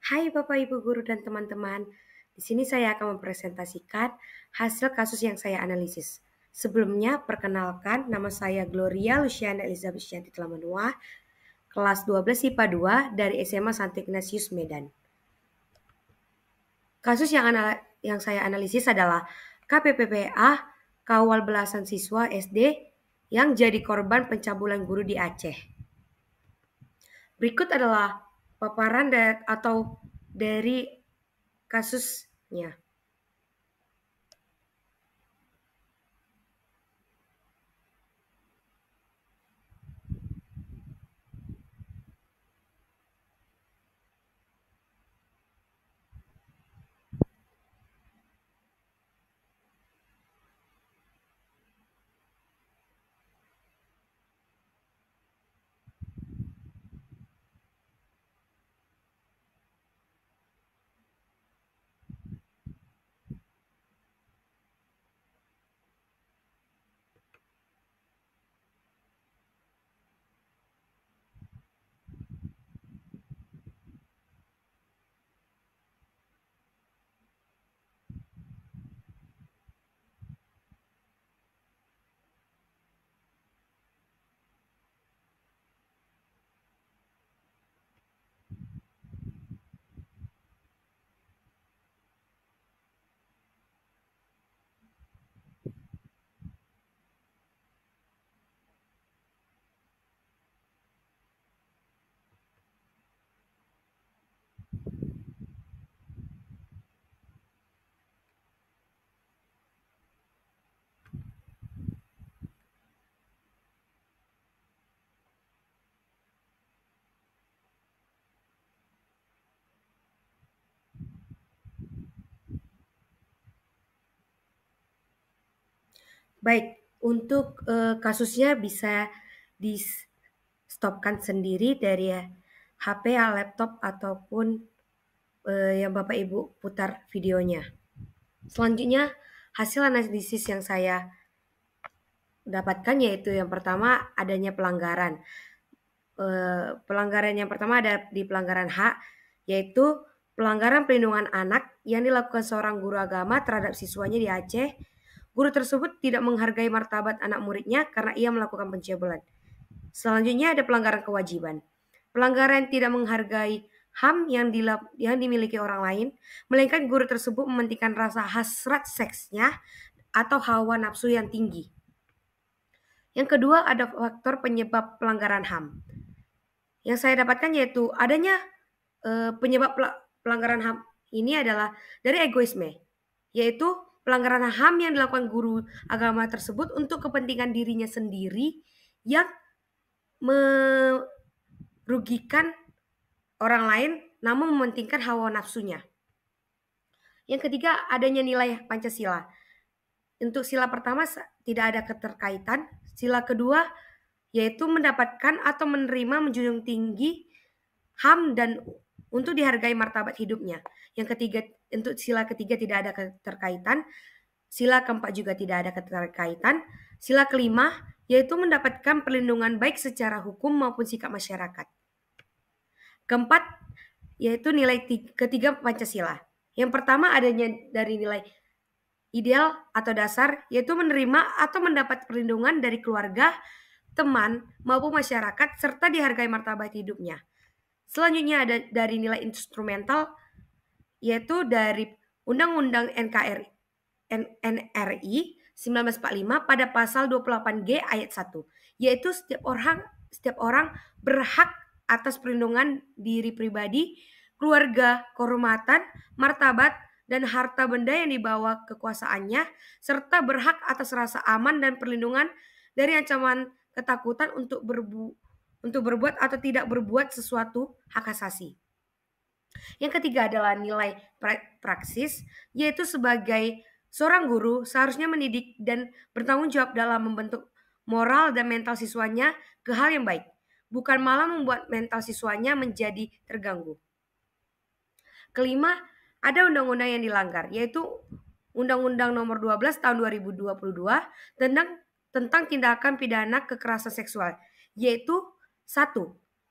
Hai Bapak Ibu guru dan teman-teman. Di sini saya akan mempresentasikan hasil kasus yang saya analisis. Sebelumnya, perkenalkan nama saya Gloria Luciana Elizabeth Syanti Telamanua, kelas 12 IPA 2 dari SMA Santo Ignatius Medan. Kasus yang saya analisis adalah KPPPA, kawal belasan siswa SD yang jadi korban pencabulan guru di Aceh. Berikut adalah paparan dari kasusnya. Baik, untuk kasusnya bisa di-stopkan sendiri dari HP, laptop, ataupun yang Bapak Ibu putar videonya. Selanjutnya, hasil analisis yang saya dapatkan yaitu yang pertama adanya pelanggaran. Pelanggaran yang pertama ada di pelanggaran H, yaitu pelanggaran perlindungan anak yang dilakukan seorang guru agama terhadap siswanya di Aceh. Guru tersebut tidak menghargai martabat anak muridnya karena ia melakukan pencabulan. Selanjutnya ada pelanggaran kewajiban. Pelanggaran tidak menghargai HAM yang dimiliki orang lain, melainkan guru tersebut mementingkan rasa hasrat seksnya atau hawa nafsu yang tinggi. Yang kedua ada faktor penyebab pelanggaran HAM. Yang saya dapatkan yaitu adanya penyebab pelanggaran HAM ini adalah dari egoisme, yaitu pelanggaran HAM yang dilakukan guru agama tersebut untuk kepentingan dirinya sendiri yang merugikan orang lain namun mementingkan hawa nafsunya. Yang ketiga adanya nilai Pancasila. Untuk sila pertama tidak ada keterkaitan. Sila kedua yaitu mendapatkan atau menerima menjunjung tinggi HAM dan untuk dihargai martabat hidupnya. Yang ketiga, untuk sila ketiga tidak ada keterkaitan. Sila keempat juga tidak ada keterkaitan. Sila kelima yaitu mendapatkan perlindungan baik secara hukum maupun sikap masyarakat. Keempat yaitu nilai ketiga Pancasila. Yang pertama adanya dari nilai ideal atau dasar, yaitu menerima atau mendapat perlindungan dari keluarga, teman, maupun masyarakat, serta dihargai martabat hidupnya. Selanjutnya ada dari nilai instrumental, yaitu dari Undang-Undang NRI 1945 pada pasal 28G ayat 1, yaitu setiap orang berhak atas perlindungan diri pribadi, keluarga, kehormatan, martabat, dan harta benda yang dibawa kekuasaannya, serta berhak atas rasa aman dan perlindungan dari ancaman ketakutan untuk berbuat atau tidak berbuat sesuatu hak asasi. Yang ketiga adalah nilai praksis, yaitu sebagai seorang guru seharusnya mendidik dan bertanggung jawab dalam membentuk moral dan mental siswanya ke hal yang baik, bukan malah membuat mental siswanya menjadi terganggu. Kelima, ada undang-undang yang dilanggar, yaitu Undang-Undang Nomor 12 Tahun 2022 tentang tindakan pidana kekerasan seksual, yaitu 1.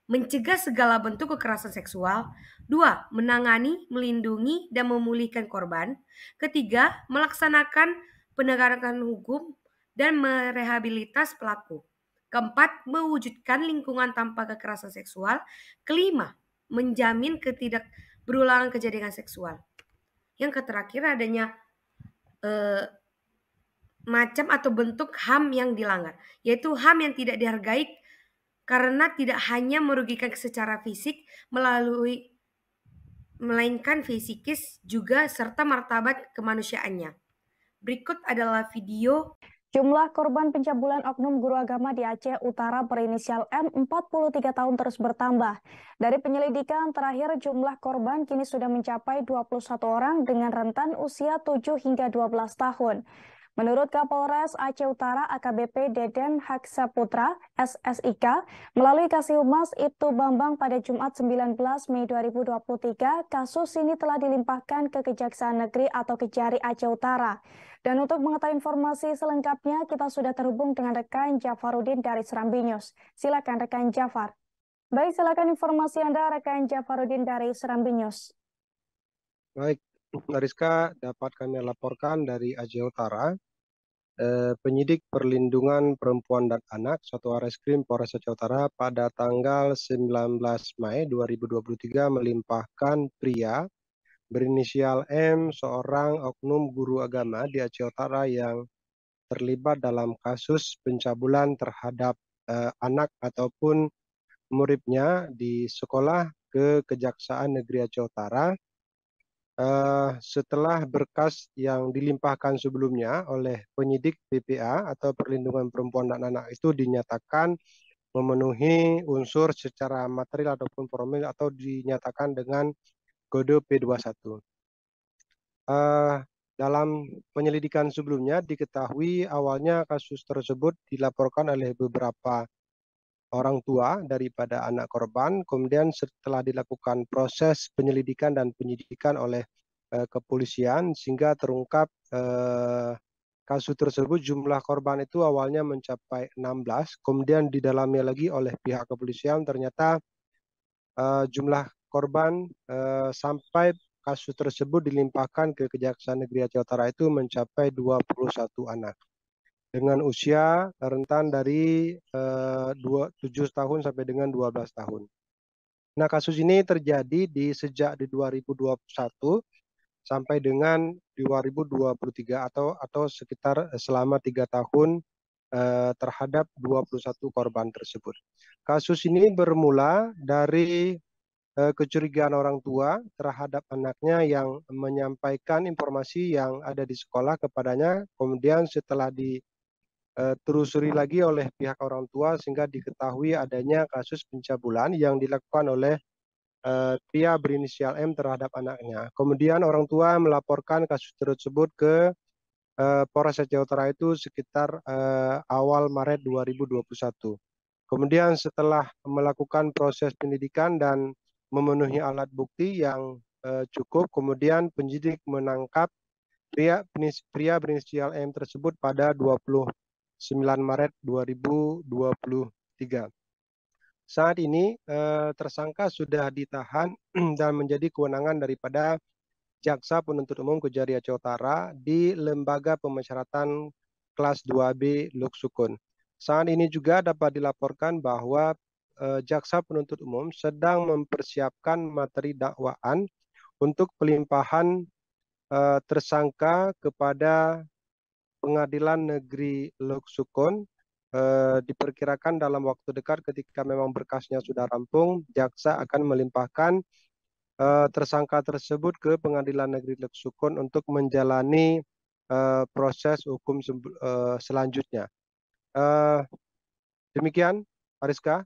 mencegah segala bentuk kekerasan seksual. 2. Menangani, melindungi, dan memulihkan korban. Ketiga, melaksanakan penegakan hukum dan merehabilitas pelaku. Keempat, mewujudkan lingkungan tanpa kekerasan seksual. Kelima, menjamin berulangan kejadian seksual. Yang terakhir adanya macam atau bentuk HAM yang dilanggar, yaitu HAM yang tidak dihargai karena tidak hanya merugikan secara fisik melainkan fisikis juga serta martabat kemanusiaannya. Berikut adalah video. Jumlah korban pencabulan oknum guru agama di Aceh Utara berinisial M 43 tahun terus bertambah. Dari penyelidikan terakhir, jumlah korban kini sudah mencapai 21 orang dengan rentan usia 7 hingga 12 tahun. Menurut Kapolres Aceh Utara AKBP Deden Haksaputra SSIK, melalui Kasih-Humas Ibtu Bambang pada Jumat 19 Mei 2023, kasus ini telah dilimpahkan ke Kejaksaan Negeri atau Kejari Aceh Utara. Dan untuk mengetahui informasi selengkapnya, kita sudah terhubung dengan rekan Jafarudin dari Serambi News. Silakan rekan Jafar. Baik, silakan informasi Anda rekan Jafarudin dari Serambi News. Baik, Rizka, dapat kami laporkan dari Aceh Utara. Penyidik Perlindungan Perempuan dan Anak Satuan Reskrim Polres Aceh Utara pada tanggal 19 Mei 2023 melimpahkan pria berinisial M, seorang oknum guru agama di Aceh Utara yang terlibat dalam kasus pencabulan terhadap anak ataupun muridnya di sekolah ke Kejaksaan Negeri Aceh Utara. Setelah berkas yang dilimpahkan sebelumnya oleh penyidik PPA atau Perlindungan Perempuan dan Anak itu dinyatakan memenuhi unsur secara material ataupun formil atau dinyatakan dengan kode P21. Dalam penyelidikan sebelumnya diketahui awalnya kasus tersebut dilaporkan oleh beberapa orang tua daripada anak korban, kemudian setelah dilakukan proses penyelidikan dan penyidikan oleh kepolisian sehingga terungkap kasus tersebut jumlah korban itu awalnya mencapai 16, kemudian didalami lagi oleh pihak kepolisian ternyata jumlah korban sampai kasus tersebut dilimpahkan ke Kejaksaan Negeri Aceh Utara itu mencapai 21 anak. Dengan usia rentan dari 7 tahun sampai dengan 12 tahun. Nah, kasus ini terjadi sejak di 2021 sampai dengan 2023 atau sekitar selama 3 tahun terhadap 21 korban tersebut. Kasus ini bermula dari kecurigaan orang tua terhadap anaknya yang menyampaikan informasi yang ada di sekolah kepadanya, kemudian setelah ditelusuri lagi oleh pihak orang tua sehingga diketahui adanya kasus pencabulan yang dilakukan oleh pria berinisial M terhadap anaknya. Kemudian orang tua melaporkan kasus tersebut ke Polres Aceh Utara itu sekitar awal Maret 2021. Kemudian setelah melakukan proses penyidikan dan memenuhi alat bukti yang cukup, kemudian penyidik menangkap pria berinisial M tersebut pada 29 Maret 2023. Saat ini tersangka sudah ditahan dan menjadi kewenangan daripada Jaksa Penuntut Umum Kejari Aceh Utara di Lembaga Pemasyarakatan Kelas 2B Luk Sukun. Saat ini juga dapat dilaporkan bahwa Jaksa Penuntut Umum sedang mempersiapkan materi dakwaan untuk pelimpahan tersangka kepada Pengadilan Negeri Luk Sukun. Diperkirakan dalam waktu dekat ketika memang berkasnya sudah rampung, jaksa akan melimpahkan tersangka tersebut ke Pengadilan Negeri Luk Sukun untuk menjalani proses hukum selanjutnya. Demikian, Ariska.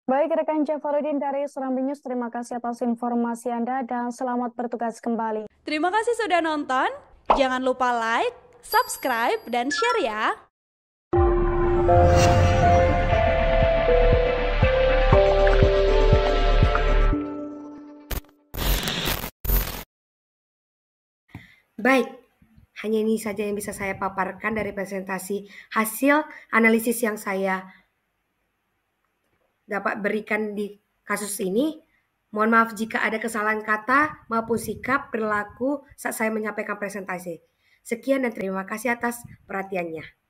Baik, rekan Jafarudin dari Serambi News, terima kasih atas informasi Anda dan selamat bertugas kembali. Terima kasih sudah nonton. Jangan lupa like, subscribe, dan share ya. Baik, hanya ini saja yang bisa saya paparkan dari presentasi hasil analisis yang saya dapat berikan di kasus ini. Mohon maaf jika ada kesalahan kata maupun sikap perilaku saat saya menyampaikan presentasi. Sekian dan terima kasih atas perhatiannya.